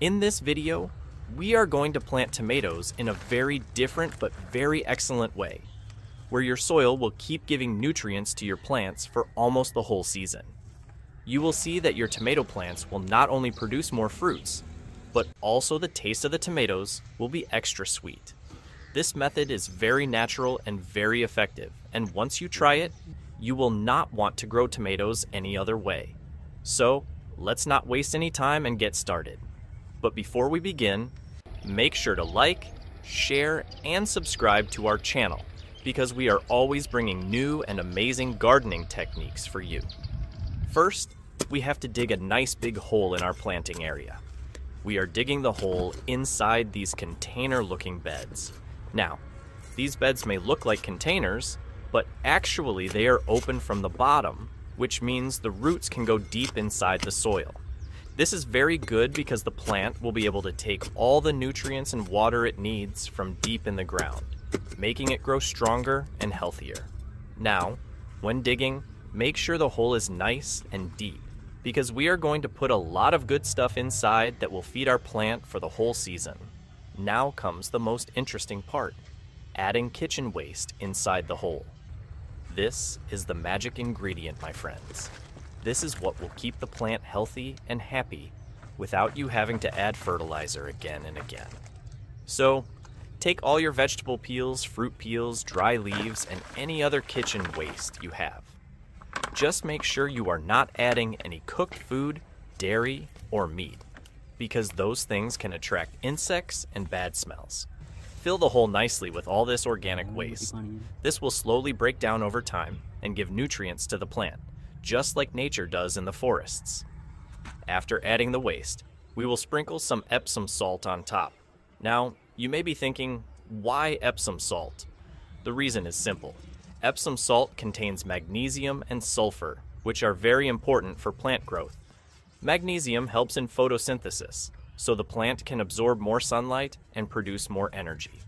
In this video, we are going to plant tomatoes in a very different but very excellent way, where your soil will keep giving nutrients to your plants for almost the whole season. You will see that your tomato plants will not only produce more fruits, but also the taste of the tomatoes will be extra sweet. This method is very natural and very effective, and once you try it, you will not want to grow tomatoes any other way. So, let's not waste any time and get started. But before we begin, make sure to like, share, and subscribe to our channel, because we are always bringing new and amazing gardening techniques for you. First, we have to dig a nice big hole in our planting area. We are digging the hole inside these container-looking beds. Now, these beds may look like containers, but actually they are open from the bottom, which means the roots can go deep inside the soil. This is very good because the plant will be able to take all the nutrients and water it needs from deep in the ground, making it grow stronger and healthier. Now, when digging, make sure the hole is nice and deep, because we are going to put a lot of good stuff inside that will feed our plant for the whole season. Now comes the most interesting part, adding kitchen waste inside the hole. This is the magic ingredient, my friends. This is what will keep the plant healthy and happy without you having to add fertilizer again and again. So, take all your vegetable peels, fruit peels, dry leaves, and any other kitchen waste you have. Just make sure you are not adding any cooked food, dairy, or meat, because those things can attract insects and bad smells. Fill the hole nicely with all this organic waste. This will slowly break down over time and give nutrients to the plant, just like nature does in the forests. After adding the waste, we will sprinkle some Epsom salt on top. Now, you may be thinking, why Epsom salt? The reason is simple. Epsom salt contains magnesium and sulfur, which are very important for plant growth. Magnesium helps in photosynthesis, so the plant can absorb more sunlight and produce more energy.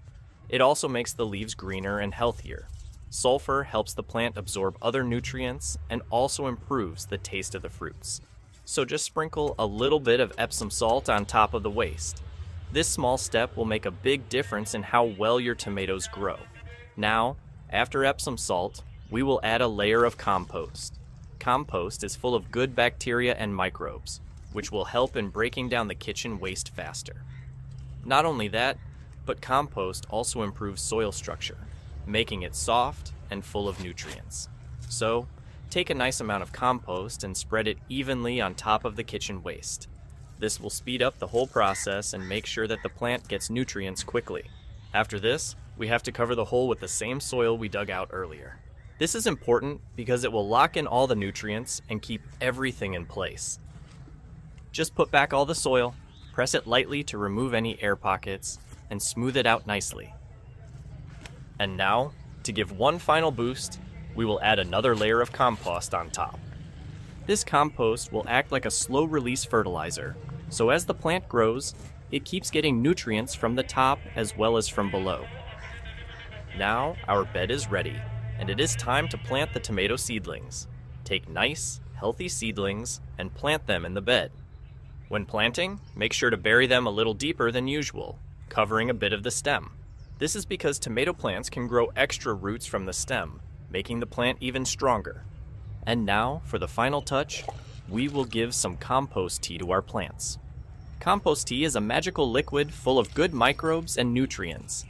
It also makes the leaves greener and healthier. Sulfur helps the plant absorb other nutrients and also improves the taste of the fruits. So just sprinkle a little bit of Epsom salt on top of the waste. This small step will make a big difference in how well your tomatoes grow. Now, after Epsom salt, we will add a layer of compost. Compost is full of good bacteria and microbes, which will help in breaking down the kitchen waste faster. Not only that, but compost also improves soil structure, making it soft and full of nutrients. So, take a nice amount of compost and spread it evenly on top of the kitchen waste. This will speed up the whole process and make sure that the plant gets nutrients quickly. After this, we have to cover the hole with the same soil we dug out earlier. This is important because it will lock in all the nutrients and keep everything in place. Just put back all the soil, press it lightly to remove any air pockets, and smooth it out nicely. And now, to give one final boost, we will add another layer of compost on top. This compost will act like a slow-release fertilizer, so as the plant grows, it keeps getting nutrients from the top as well as from below. Now, our bed is ready, and it is time to plant the tomato seedlings. Take nice, healthy seedlings and plant them in the bed. When planting, make sure to bury them a little deeper than usual, covering a bit of the stem. This is because tomato plants can grow extra roots from the stem, making the plant even stronger. And now, for the final touch, we will give some compost tea to our plants. Compost tea is a magical liquid full of good microbes and nutrients.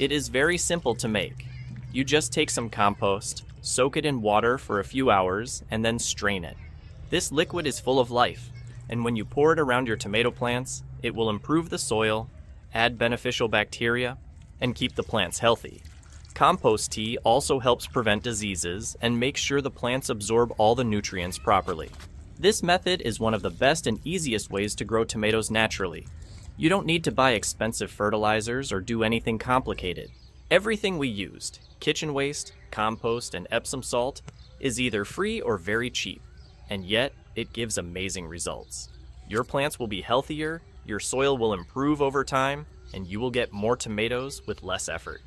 It is very simple to make. You just take some compost, soak it in water for a few hours, and then strain it. This liquid is full of life, and when you pour it around your tomato plants, it will improve the soil, add beneficial bacteria, and keep the plants healthy. Compost tea also helps prevent diseases and make sure the plants absorb all the nutrients properly. This method is one of the best and easiest ways to grow tomatoes naturally. You don't need to buy expensive fertilizers or do anything complicated. Everything we used, kitchen waste, compost, and Epsom salt, is either free or very cheap, and yet it gives amazing results. Your plants will be healthier, your soil will improve over time, and you will get more tomatoes with less effort.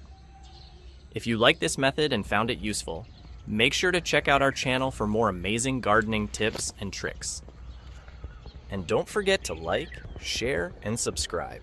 If you like this method and found it useful, make sure to check out our channel for more amazing gardening tips and tricks. And don't forget to like, share, and subscribe.